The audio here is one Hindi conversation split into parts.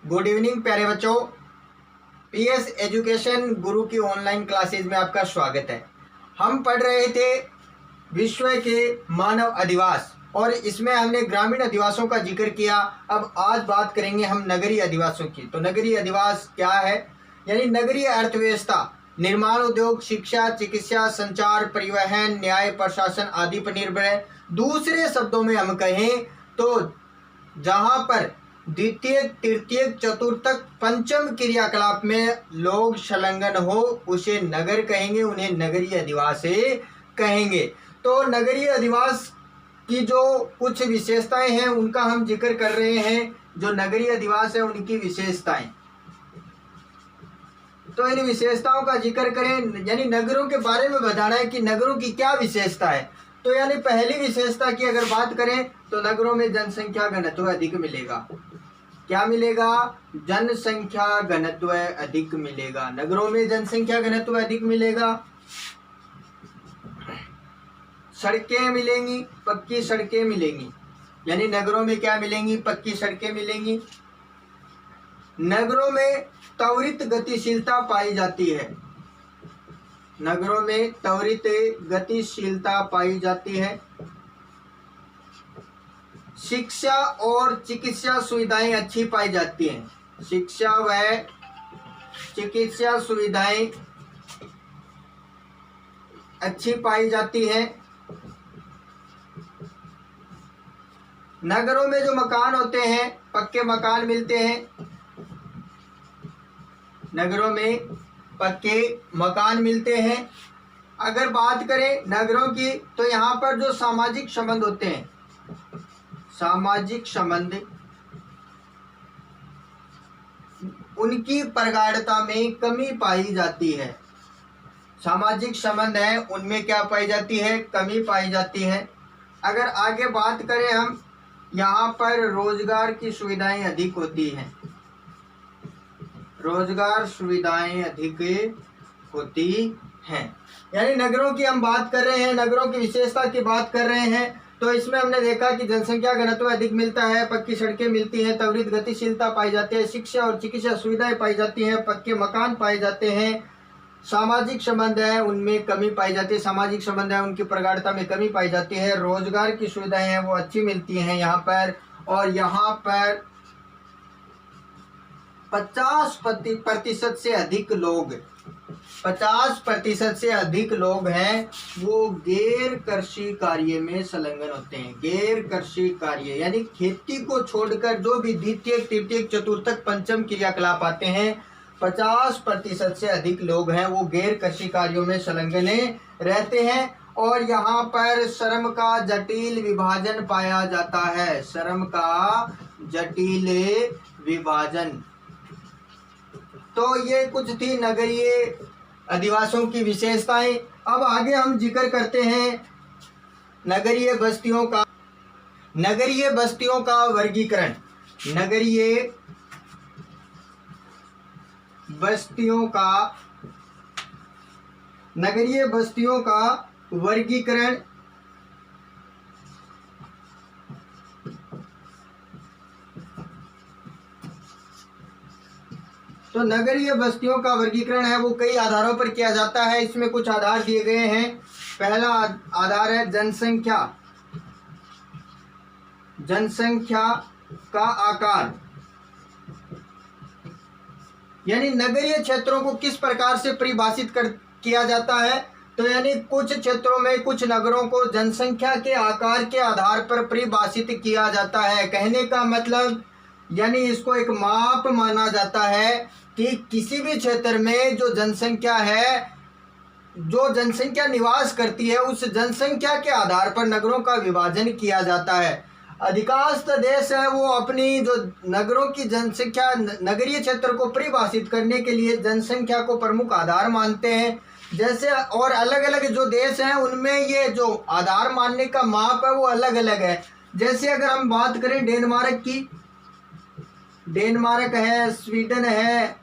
गुड इवनिंग प्यारे बच्चों। पीएस एजुकेशन गुरु की ऑनलाइन क्लासेज में आपका स्वागत है। हम पढ़ रहे थे विश्व के मानव अधिवास और इसमें हमने ग्रामीण अधिवासों का जिक्र किया। अब आज बात करेंगे हम नगरीय अधिवासों की। तो नगरीय अधिवास क्या है? यानी नगरीय अर्थव्यवस्था निर्माण उद्योग, शिक्षा, चिकित्सा, संचार, परिवहन, न्याय, प्रशासन आदि पर निर्भर है। दूसरे शब्दों में हम कहें तो जहां पर द्वितीय, तृतीय, चतुर्थक, पंचम क्रियाकलाप में लोग संलग्न हो उसे नगर कहेंगे, उन्हें नगरीय अधिवास कहेंगे। तो नगरीय अधिवास की जो कुछ विशेषताएं हैं उनका हम जिक्र कर रहे हैं। जो नगरीय अधिवास है उनकी विशेषताएं, तो इन विशेषताओं का जिक्र करें, यानी नगरों के बारे में बताना है कि नगरों की क्या विशेषता है। तो यानी पहली विशेषता की अगर बात करें तो नगरों में जनसंख्या घनत्व अधिक मिलेगा। क्या मिलेगा? जनसंख्या घनत्व अधिक मिलेगा। नगरों में जनसंख्या घनत्व अधिक मिलेगा। सड़कें मिलेंगी, पक्की सड़कें मिलेंगी। यानी नगरों में क्या मिलेंगी? पक्की सड़कें मिलेंगी। नगरों में त्वरित गतिशीलता पाई जाती है। नगरों में त्वरित गतिशीलता पाई जाती है। शिक्षा और चिकित्सा सुविधाएं अच्छी पाई जाती हैं। शिक्षा व चिकित्सा सुविधाएं अच्छी पाई जाती हैं। नगरों में जो मकान होते हैं पक्के मकान मिलते हैं। नगरों में पक्के मकान मिलते हैं। अगर बात करें नगरों की तो यहाँ पर जो सामाजिक संबंध होते हैं, सामाजिक संबंध उनकी प्रगाढ़ता में कमी पाई जाती है। सामाजिक संबंध है उनमें क्या पाई जाती है? कमी पाई जाती है। अगर आगे बात करें हम, यहाँ पर रोजगार की सुविधाएं अधिक होती हैं। रोजगार सुविधाएं अधिक होती हैं। यानी नगरों की हम बात कर रहे हैं, नगरों की विशेषता की बात कर रहे हैं। तो इसमें हमने देखा कि जनसंख्या घनत्व अधिक मिलता है, पक्की सड़कें मिलती हैं, त्वरित गतिशीलता पाई जाती है, शिक्षा और चिकित्सा सुविधाएं पाई जाती हैं, पक्के मकान पाए जाते हैं। सामाजिक संबंध है उनमें कमी पाई जाती है, सामाजिक संबंध है उनकी प्रगाढ़ता में कमी पाई जाती है। रोजगार की सुविधाएं हैं वो अच्छी मिलती हैं यहाँ पर। और यहाँ पर 50% से अधिक लोग, 50% से अधिक लोग हैं वो गैर कृषि कार्य में संलग्न होते हैं। गैर कृषि कार्य यानी खेती को छोड़कर जो भी द्वितीय, तृतीय, चतुर्थक, पंचम क्रियाकलाप आते हैं, 50% से अधिक लोग हैं वो गैर कृषि कार्यों में संलग्न रहते हैं। और यहाँ पर श्रम का जटिल विभाजन पाया जाता है। श्रम का जटिल विभाजन। तो ये कुछ थी नगरीय अधिवासों की विशेषताएं। अब आगे हम जिक्र करते हैं नगरीय बस्तियों का। नगरीय बस्तियों का वर्गीकरण। नगरीय बस्तियों का वर्गीकरण। तो नगरीय बस्तियों का वर्गीकरण है वो कई आधारों पर किया जाता है। इसमें कुछ आधार दिए गए हैं। पहला आधार है जनसंख्या। जनसंख्या का आकार, यानी नगरीय क्षेत्रों को किस प्रकार से परिभाषित किया जाता है। तो यानी कुछ क्षेत्रों में, कुछ नगरों को जनसंख्या के आकार के आधार पर परिभाषित किया जाता है। कहने का मतलब यानी इसको एक माप माना जाता है कि किसी भी क्षेत्र में जो जनसंख्या है, जो जनसंख्या निवास करती है, उस जनसंख्या के आधार पर नगरों का विभाजन किया जाता है। अधिकांश देश है वो अपनी जो नगरों की जनसंख्या, नगरीय क्षेत्र को परिभाषित करने के लिए जनसंख्या को प्रमुख आधार मानते हैं। जैसे और अलग अलग जो देश हैं उनमें ये जो आधार मानने का माप है वो अलग अलग है। जैसे अगर हम बात करें डेनमार्क की, डेनमार्क है, स्वीडन है,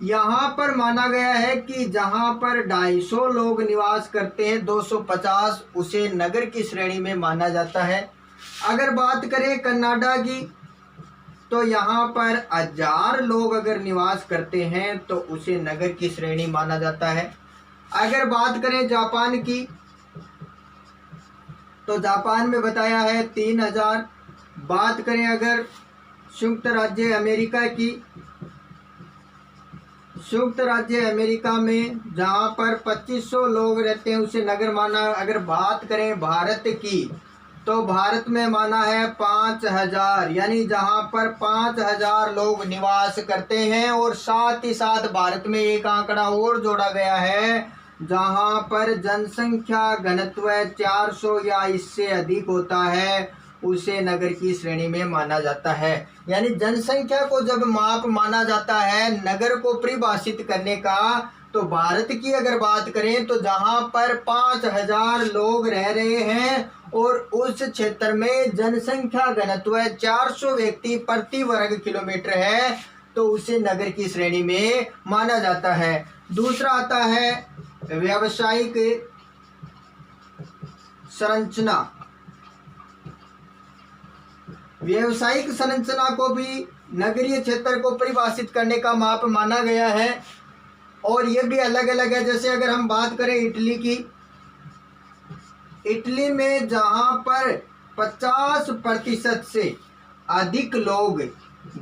यहाँ पर माना गया है कि जहाँ पर 250 लोग निवास करते हैं, 250 उसे नगर की श्रेणी में माना जाता है। अगर बात करें कनाडा की तो यहाँ पर 1000 लोग अगर निवास करते हैं तो उसे नगर की श्रेणी माना जाता है। अगर बात करें जापान की, तो जापान में बताया है 3000। बात करें अगर संयुक्त राज्य अमेरिका की, संयुक्त राज्य अमेरिका में जहाँ पर 2500 लोग रहते हैं उसे नगर माना। अगर बात करें भारत की, तो भारत में माना है 5000, यानी जहाँ पर 5000 लोग निवास करते हैं। और साथ ही साथ भारत में एक आंकड़ा और जोड़ा गया है, जहाँ पर जनसंख्या घनत्व 400 या इससे अधिक होता है उसे नगर की श्रेणी में माना जाता है। यानी जनसंख्या को जब माप माना जाता है नगर को परिभाषित करने का, तो भारत की अगर बात करें तो जहां पर 5000 लोग रह रहे हैं और उस क्षेत्र में जनसंख्या घनत्व 400 व्यक्ति प्रति वर्ग किलोमीटर है, तो उसे नगर की श्रेणी में माना जाता है। दूसरा आता है व्यावसायिक संरचना। व्यावसायिक संरचना को भी नगरीय क्षेत्र को परिभाषित करने का माप माना गया है और ये भी अलग अलग है। जैसे अगर हम बात करें इटली की, इटली में जहां पर 50% से अधिक लोग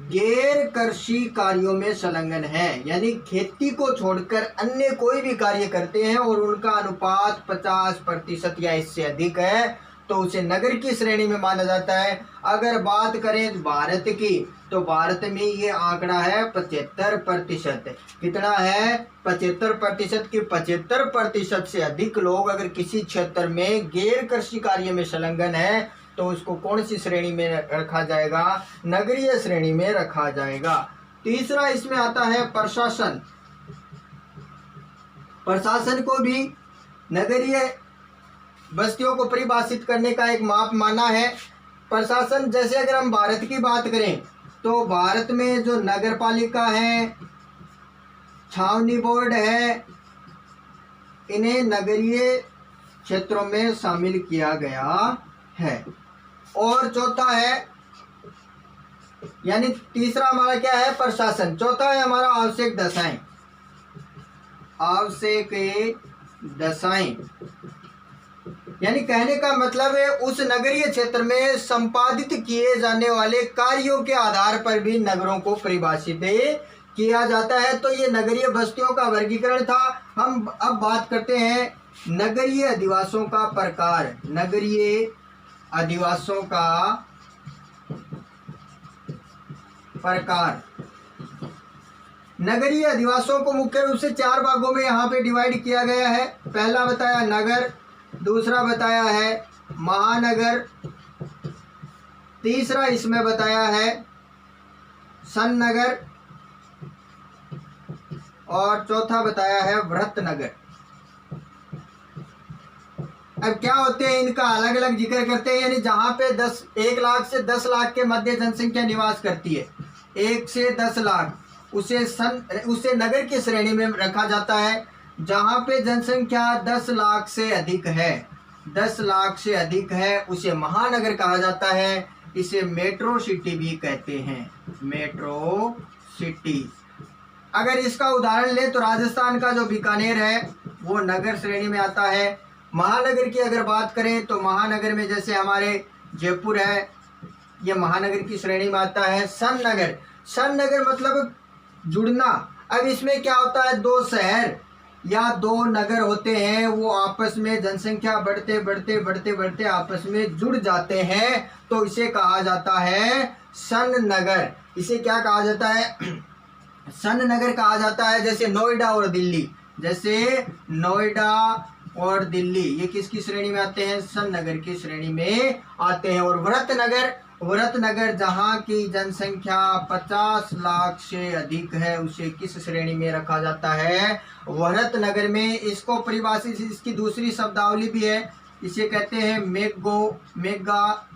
गैर कृषि कार्यों में संलग्न हैं, यानी खेती को छोड़कर अन्य कोई भी कार्य करते हैं और उनका अनुपात 50% या इससे अधिक है, तो उसे नगर की श्रेणी में माना जाता है। अगर बात करें भारत की, तो भारत में ये आंकड़ा है 75%। कितना है? 75% की 75% से अधिक लोग अगर किसी क्षेत्र में गैर कृषि कार्य में संलग्न है तो उसको कौन सी श्रेणी में रखा जाएगा? नगरीय श्रेणी में रखा जाएगा। तीसरा इसमें आता है प्रशासन। प्रशासन को भी नगरीय बस्तियों को परिभाषित करने का एक माप माना है। प्रशासन जैसे अगर हम भारत की बात करें तो भारत में जो नगर पालिका है, छावनी बोर्ड है, इन्हें नगरीय क्षेत्रों में शामिल किया गया है। और चौथा है, यानी तीसरा हमारा क्या है? प्रशासन। चौथा है हमारा आवश्यक दशाएं। आवश्यक दशाएं यानी कहने का मतलब है उस नगरीय क्षेत्र में संपादित किए जाने वाले कार्यों के आधार पर भी नगरों को परिभाषित किया जाता है। तो ये नगरीय बस्तियों का वर्गीकरण था। हम अब बात करते हैं नगरीय अधिवासों का प्रकार। नगरीय अधिवासों का प्रकार। नगरीय अधिवासों को मुख्य रूप से 4 भागों में यहाँ पे डिवाइड किया गया है। पहला बताया नगर, दूसरा बताया है महानगर, तीसरा इसमें बताया है सन्नगर और चौथा बताया है वृत्त नगर। अब क्या होते हैं, इनका अलग अलग जिक्र करते हैं। यानी जहां पे 1 लाख से 10 लाख के मध्य जनसंख्या निवास करती है, 1 से 10 लाख, उसे नगर की श्रेणी में रखा जाता है। जहां पे जनसंख्या 10 लाख से अधिक है, 10 लाख से अधिक है, उसे महानगर कहा जाता है। इसे मेट्रो सिटी भी कहते हैं, मेट्रो सिटी। अगर इसका उदाहरण लें तो राजस्थान का जो बीकानेर है वो नगर श्रेणी में आता है। महानगर की अगर बात करें तो महानगर में जैसे हमारे जयपुर है, ये महानगर की श्रेणी में आता है। सन्नगर, सन्नगर मतलब जुड़ना। अब इसमें क्या होता है, 2 शहर या 2 नगर होते हैं, वो आपस में जनसंख्या बढ़ते बढ़ते बढ़ते बढ़ते आपस में जुड़ जाते हैं, तो इसे कहा जाता है सन्नगर। इसे क्या कहा जाता है? सन्नगर कहा जाता है। जैसे नोएडा और दिल्ली, जैसे नोएडा और दिल्ली ये किसकी श्रेणी में आते हैं? सन्नगर की श्रेणी में आते हैं। और वृत्त नगर, वृत्त नगर जहाँ की जनसंख्या 50 लाख से अधिक है, उसे किस श्रेणी में रखा जाता है? वृत्त नगर में। इसको परिभाषित, इसकी दूसरी शब्दावली भी है, इसे कहते हैं मेगालोपोलिस।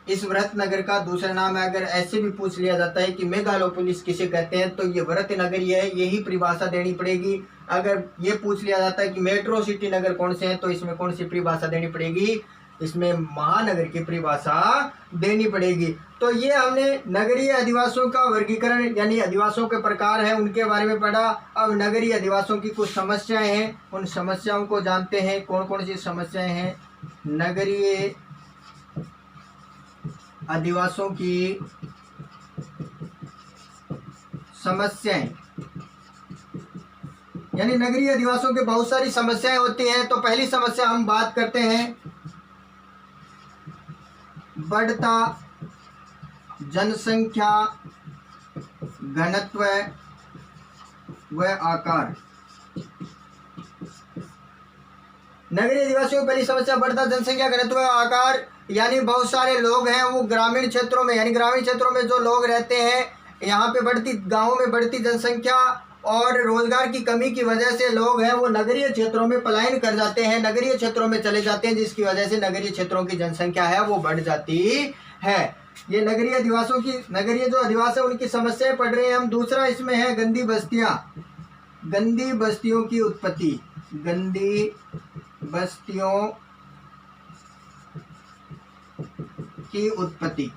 इस वृत्त नगर का दूसरा नाम है। अगर ऐसे भी पूछ लिया जाता है कि मेगालोपोलिस किसे कहते हैं, तो ये वृत्त नगर ही है, यही परिभाषा देनी पड़ेगी। अगर ये पूछ लिया जाता है कि मेट्रो सिटी नगर कौन से हैं, तो इसमें कौन सी परिभाषा देनी पड़ेगी? इसमें महानगर की परिभाषा देनी पड़ेगी। तो ये हमने नगरीय अधिवासों का वर्गीकरण यानी अधिवासों के प्रकार है उनके बारे में पढ़ा। अब नगरीय अधिवासों की कुछ समस्याएं हैं, उन समस्याओं को जानते हैं। कौन कौन सी समस्याएं हैं? नगरीय अधिवासों की समस्याएं, यानी नगरीय अधिवासों के बहुत सारी समस्याएं होती हैं। तो पहली समस्या हम बात करते हैं, बढ़ता जनसंख्या घनत्व व आकार। नगरीय अधिवासियों की पहली समस्या बढ़ता जनसंख्या घनत्व व आकार, यानी बहुत सारे लोग हैं वो ग्रामीण क्षेत्रों में, यानी ग्रामीण क्षेत्रों में जो लोग रहते हैं, यहाँ पे बढ़ती गांवों में बढ़ती जनसंख्या और रोजगार की कमी की वजह से लोग हैं वो नगरीय क्षेत्रों में पलायन कर जाते हैं, नगरीय क्षेत्रों में चले जाते हैं, जिसकी वजह से नगरीय क्षेत्रों की जनसंख्या है वो बढ़ जाती है। ये नगरीय अधिवासों की, नगरीय जो अधिवास है उनकी समस्याएं पढ़ रहे हैं हम। दूसरा इसमें है गंदी बस्तियां, गंदी बस्तियों की उत्पत्ति, गंदी बस्तियों की उत्पत्ति,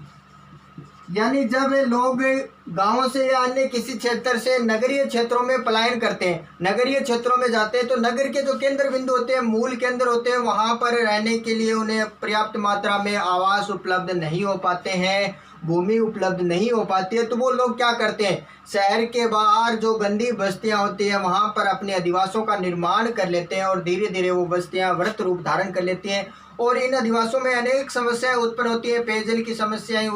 यानी जब लोग गांवों से या अन्य किसी क्षेत्र से नगरीय क्षेत्रों में पलायन करते हैं, नगरीय क्षेत्रों में जाते हैं, तो नगर के जो केंद्र बिंदु होते हैं, मूल केंद्र होते हैं, वहां पर रहने के लिए उन्हें पर्याप्त मात्रा में आवास उपलब्ध नहीं हो पाते हैं, भूमि उपलब्ध नहीं हो पाती है। तो वो लोग क्या करते हैं, शहर के बाहर जो गंदी बस्तियां होती हैं वहां पर अपने अधिवासों का निर्माण कर लेते हैं और धीरे धीरे वो बस्तियां व्रत रूप धारण कर लेती हैं। और इन अधिवासों में अनेक समस्याएं उत्पन्न होती है, पेयजल की समस्याएं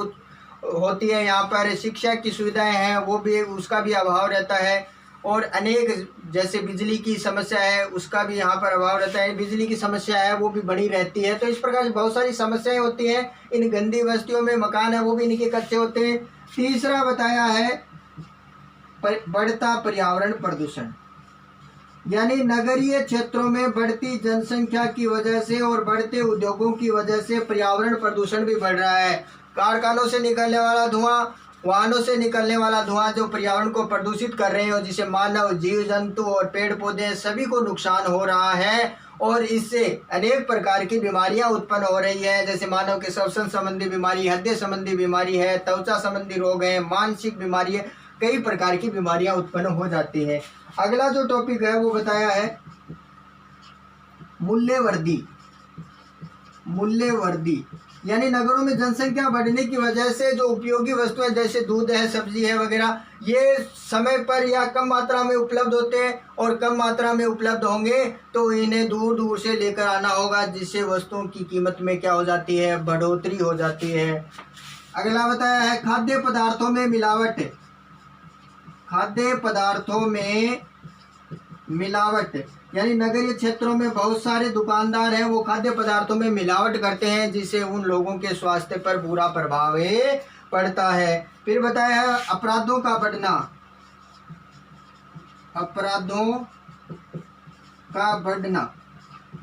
होती है, यहाँ पर शिक्षा की सुविधाएं हैं वो भी, उसका भी अभाव रहता है, और अनेक जैसे बिजली की समस्या है उसका भी यहाँ पर अभाव रहता है, बिजली की समस्या है वो भी बनी रहती है। तो इस प्रकार से बहुत सारी समस्याएं होती हैं। इन गंदी बस्तियों में मकान है वो भी इनके कच्चे होते हैं। तीसरा बताया है बढ़ता पर्यावरण प्रदूषण, यानी नगरीय क्षेत्रों में बढ़ती जनसंख्या की वजह से और बढ़ते उद्योगों की वजह से पर्यावरण प्रदूषण भी बढ़ रहा है। कारखानों से निकलने वाला धुआं, वाहनों से निकलने वाला धुआं जो पर्यावरण को प्रदूषित कर रहे हैं और जिसे मानव, जीव जंतु और पेड़ पौधे सभी को नुकसान हो रहा है, और इससे अनेक प्रकार की बीमारियां उत्पन्न हो रही है, जैसे मानव के श्वसन संबंधी बीमारी, हृदय संबंधी बीमारी है, त्वचा संबंधी रोग है, मानसिक बीमारी है, कई प्रकार की बीमारियां उत्पन्न हो जाती है। अगला जो टॉपिक है वो बताया है मूल्यवर्धी, मूल्यवर्धी, यानी नगरों में जनसंख्या बढ़ने की वजह से जो उपयोगी वस्तुएं जैसे दूध है, सब्जी है वगैरह, ये समय पर या कम मात्रा में उपलब्ध होते हैं, और कम मात्रा में उपलब्ध होंगे तो इन्हें दूर दूर से लेकर आना होगा, जिससे वस्तुओं की कीमत में क्या हो जाती है, बढ़ोतरी हो जाती है। अगला बताया है खाद्य पदार्थों में मिलावट, खाद्य पदार्थों में मिलावट, यानी नगरीय क्षेत्रों में बहुत सारे दुकानदार हैं वो खाद्य पदार्थों में मिलावट करते हैं, जिससे उन लोगों के स्वास्थ्य पर बुरा प्रभाव पड़ता है। फिर बताया है अपराधों का बढ़ना, अपराधों का बढ़ना,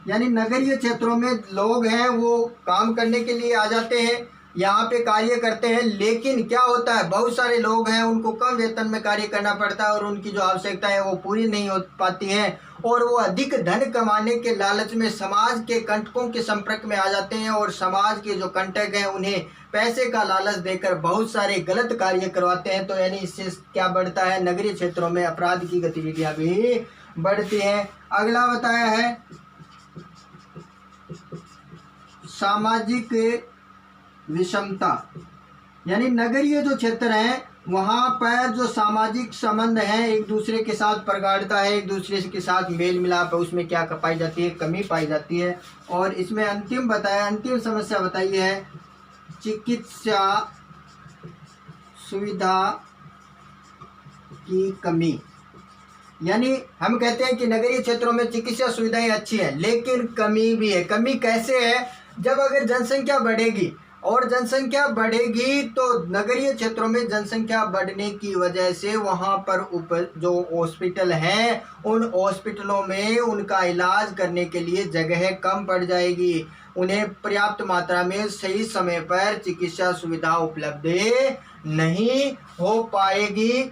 यानी नगरीय क्षेत्रों में लोग हैं वो काम करने के लिए आ जाते हैं, यहाँ पे कार्य करते हैं, लेकिन क्या होता है बहुत सारे लोग हैं उनको कम वेतन में कार्य करना पड़ता है और उनकी जो आवश्यकता है वो पूरी नहीं हो पाती है, और वो अधिक धन कमाने के लालच में समाज के कंटकों के संपर्क में आ जाते हैं, और समाज के जो कंटक हैं उन्हें पैसे का लालच देकर बहुत सारे गलत कार्य करवाते हैं। तो यानी इससे क्या बढ़ता है, नगरीय क्षेत्रों में अपराध की गतिविधियां भी बढ़ती हैं। अगला बताया है सामाजिक विषमता, यानी नगरीय जो क्षेत्र है वहाँ पर जो सामाजिक संबंध है एक दूसरे के साथ प्रगाढ़ता है, एक दूसरे के साथ मेल मिलाप है, उसमें क्या पाई जाती है, कमी पाई जाती है। और इसमें अंतिम बताया, अंतिम समस्या बताई है चिकित्सा सुविधा की कमी, यानी हम कहते हैं कि नगरीय क्षेत्रों में चिकित्सा सुविधाएं अच्छी है लेकिन कमी भी है। कमी कैसे है, जब अगर जनसंख्या बढ़ेगी और जनसंख्या बढ़ेगी तो नगरीय क्षेत्रों में जनसंख्या बढ़ने की वजह से वहाँ पर जो हॉस्पिटल हैं उन हॉस्पिटलों में उनका इलाज करने के लिए जगह कम पड़ जाएगी, उन्हें पर्याप्त मात्रा में सही समय पर चिकित्सा सुविधा उपलब्ध नहीं हो पाएगी।